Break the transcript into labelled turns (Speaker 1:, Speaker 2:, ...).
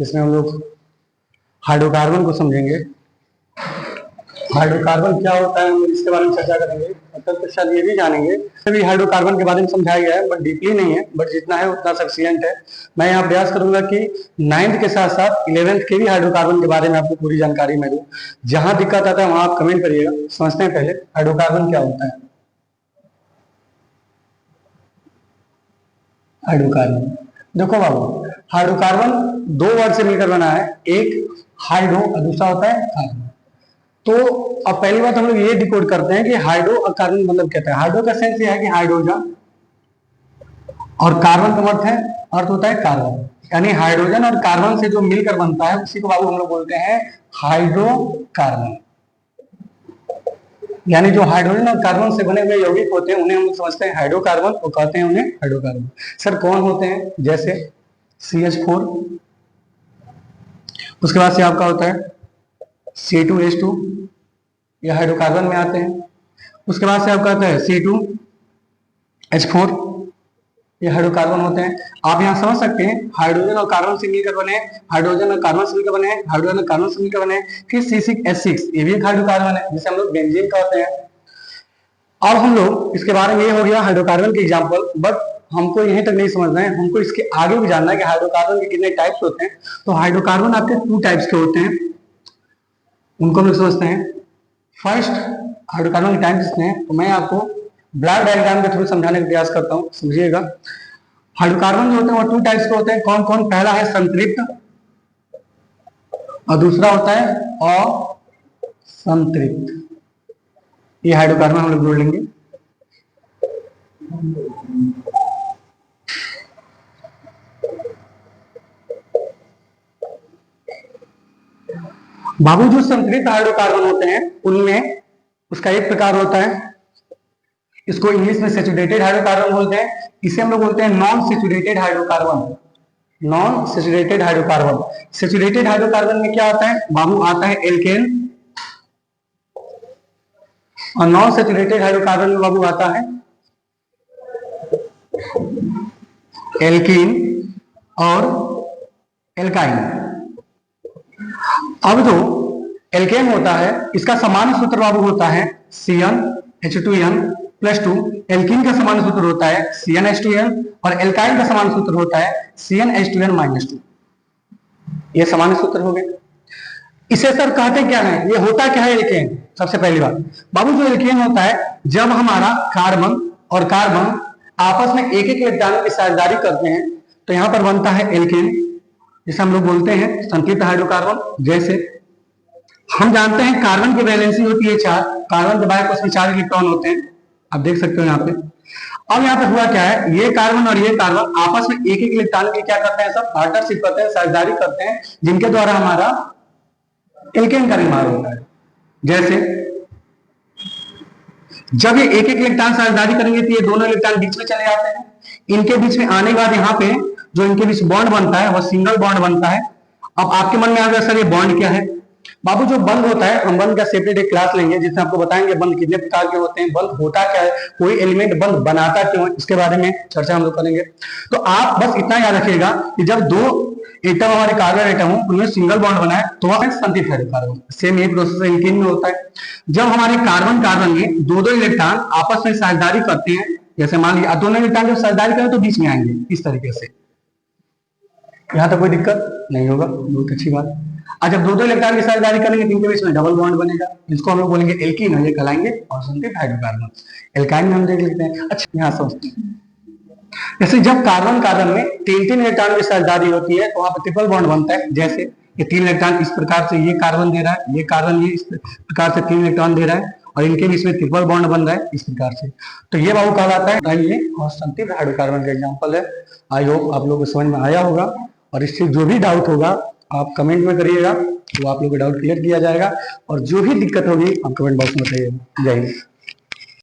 Speaker 1: जिसमें हम लोग हाइड्रोकार्बन को समझेंगे। हाइड्रोकार्बन क्या होता है हम इसके बारे में चर्चा करेंगे, मतलब तो शायद ये भी जानेंगे। अभी हाइड्रोकार्बन के बारे में समझाया गया है, बट डीपली नहीं है, बट जितना है उतना सफिशिएंट है। मैं यहाँ प्रयास करूंगा कि 9th के साथ साथ 11th के भी हाइड्रोकार्बन के बारे में आपको पूरी जानकारी मैं दूं। जहां दिक्कत आता है वहां आप कमेंट करिएगा। समझते हैं पहले हाइड्रोकार्बन क्या होता है। हाइड्रोकार्बन देखो बाबू, हाइड्रोकार्बन दो वर्ड से मिलकर बना है, एक हाइड्रो और दूसरा होता है कार्बन। तो अब पहली बात हम लोग ये डिकोड करते हैं कि हाइड्रो और कार्बन मतलब क्या है। हाइड्रो का सेंस ये है कि हाइड्रोजन, और कार्बन का अर्थ होता है कार्बन, यानी हाइड्रोजन और कार्बन से जो मिलकर बनता है उसी को बाबू हम लोग बोलते हैं हाइड्रोकार्बन। यानी जो हाइड्रोजन और कार्बन से बने हुए यौगिक होते हैं उन्हें हम लोग समझते हैं हाइड्रोकार्बन, और कहते हैं उन्हें हाइड्रोकार्बन। सर कौन होते हैं? जैसे CH4, उसके बाद से आपका होता है C2H2, ये हाइड्रोकार्बन में आते हैं। उसके बाद से आपका आता है C2H4, ये हाइड्रोकार्बन होते हैं। आप यहाँ समझ सकते हैं हाइड्रोजन और कार्बन से मिलकर बने, हाइड्रोजन और कार्बन से मिलकर बने, हाइड्रोजन और कार्बन से मिलकर बने, फिर C6H6, ये भी एक हाइड्रोकार्बन है जिसे हम लोग बेंजीन कहते हैं। अब हम लोग इसके बारे में, ये हो गया हाइड्रोकार्बन के एग्जाम्पल, बट हमको यहीं तक नहीं समझना है, हमको इसके आगे भी जानना है कि हाइड्रोकार्बन के कितने टाइप्स होते हैं। तो हाइड्रोकार्बन आपके 2 टाइप्स के होते हैं, उनको हम लोग समझते हैं। फर्स्ट हाइड्रोकार्बन के टाइप्स कितने हैं, तो मैं आपको ब्लॉक डायग्राम के थ्रू समझाने का प्रयास करता हूँ, समझिएगा। हाइड्रोकार्बन जो होते हैं वो 2 टाइप्स के होते हैं। कौन कौन? पहला है संतृप्त और दूसरा होता है असंतृप्त। ये हाइड्रोकार्बन हम लोग जोड़ लेंगे। बाबू जो संतृप्त हाइड्रोकार्बन होते हैं उनमें उसका एक प्रकार होता है, इसको इंग्लिश में सैचुरेटेड हाइड्रोकार्बन बोलते हैं। इसे हम लोग बोलते हैं non saturated hydrocarbon. Non saturated hydrocarbon, saturated hydrocarbon में क्या आता है बाबू? आता है एल्केन, और नॉन सैचुरेटेड हाइड्रोकार्बन में बाबू आता है एल्कीन और एल्काइन। अब जो एल्केन होता है इसका सामान्य सूत्र बाबू होता है CnH2n+2। एल्कीन का सामान्य सूत्र होता है CnH2n, और एल्काइन का सामान्य सूत्र होता है CnH2n-2। ये सामान्य सूत्र हो गए। इसे सर कहते क्या है, ये होता क्या है एल्केन? सबसे पहली बात बाबू, जो एल्केन होता है जब हमारा कार्बन और कार्बन आपस में एक एक इलेक्ट्रॉनों की साझेदारी करते हैं तो यहां पर बनता है एल्केन, जिसे हम लोग बोलते हैं संतृप्त हाइड्रोकार्बन। जैसे हम जानते हैं कार्बन की वैलेंसी होती है 4, कार्बन के बाहर उसमें 4 इलेक्ट्रॉन होते हैं, आप देख सकते हो यहाँ पे। अब यहाँ पे हुआ क्या है, ये कार्बन और ये कार्बन आपस में एक एक इलेक्ट्रॉन की क्या करते हैं, सब पार्टनरशिप करते हैं, साझेदारी करते हैं, जिनके द्वारा हमारा एल्केन का निर्माण होता है। जैसे जब ये एक एक इलेक्ट्रॉन साझेदारी करेंगे तो ये दोनों इलेक्ट्रॉन बीच में चले जाते हैं। इनके बीच में आने के बाद यहाँ पे जो इनके बीच बॉन्ड बनता है वो सिंगल बॉन्ड बनता है। अब आपके मन में आ गया सर ये बॉन्ड क्या है? बाबू जो बंद होता है, हम बंद का सेपरेट एक क्लास लेंगे जिसमें आपको बताएंगे बंद कितने प्रकार के होते हैं, बंद होता क्या है, कोई एलिमेंट बंद बनाता क्यों है, इसके बारे में चर्चा हम लोग करेंगे। तो आप बस इतना याद रखिएगा कि जब 2 एटम हमारे कार्बन एटम हो उनमें सिंगल बॉन्ड बना है तो वह संतृप्त हाइड्रोकार्बन। सेम ये प्रोसेस एल्कीन में होता है। जब हमारे कार्बन कार्बन में 2 इलेक्ट्रॉन आपस में साझेदारी करते हैं, जैसे मान लीजिए दोनों इलेक्ट्रॉन जब साझेदारी करें तो बीच में आएंगे इस तरीके से, यहाँ तक कोई दिक्कत नहीं होगा, बहुत अच्छी बात। जब 2 इलेक्ट्रॉन की साझेदारी करेंगे तो इनके बीच में डबल बॉन्ड बनेगा, इसको हम लोग बोलेंगे एल्कीन, और ये कहलाएंगे असंतृप्त हाइड्रोकार्बन। एल्काइन में हम देख लेते हैं। अच्छा यहाँ समझते हैं, जैसे जब कार्बन कार्बन में 3 इलेक्ट्रॉन की साझेदारी होती है तो वहां पर ट्रिपल बॉन्ड बनता है। जैसे ये 3 इलेक्ट्रॉन इस प्रकार से ये कार्बन दे रहा है, ये कार्बन ये इस प्रकार से 3 इलेक्ट्रॉन दे रहा है, और इनके बीच में ट्रिपल बॉन्ड बन रहा है इस प्रकार से, तो ये बाबू कहलाता है ये असंतृप्त हाइड्रोकार्बन का एग्जाम्पल है। आई होप आप लोगों को समझ में आया होगा, और इससे जो भी डाउट होगा आप कमेंट में करिएगा, तो आप लोगों का डाउट क्लियर किया जाएगा, और जो भी दिक्कत होगी आप कमेंट बॉक्स में बताइएगा। जय हिंद।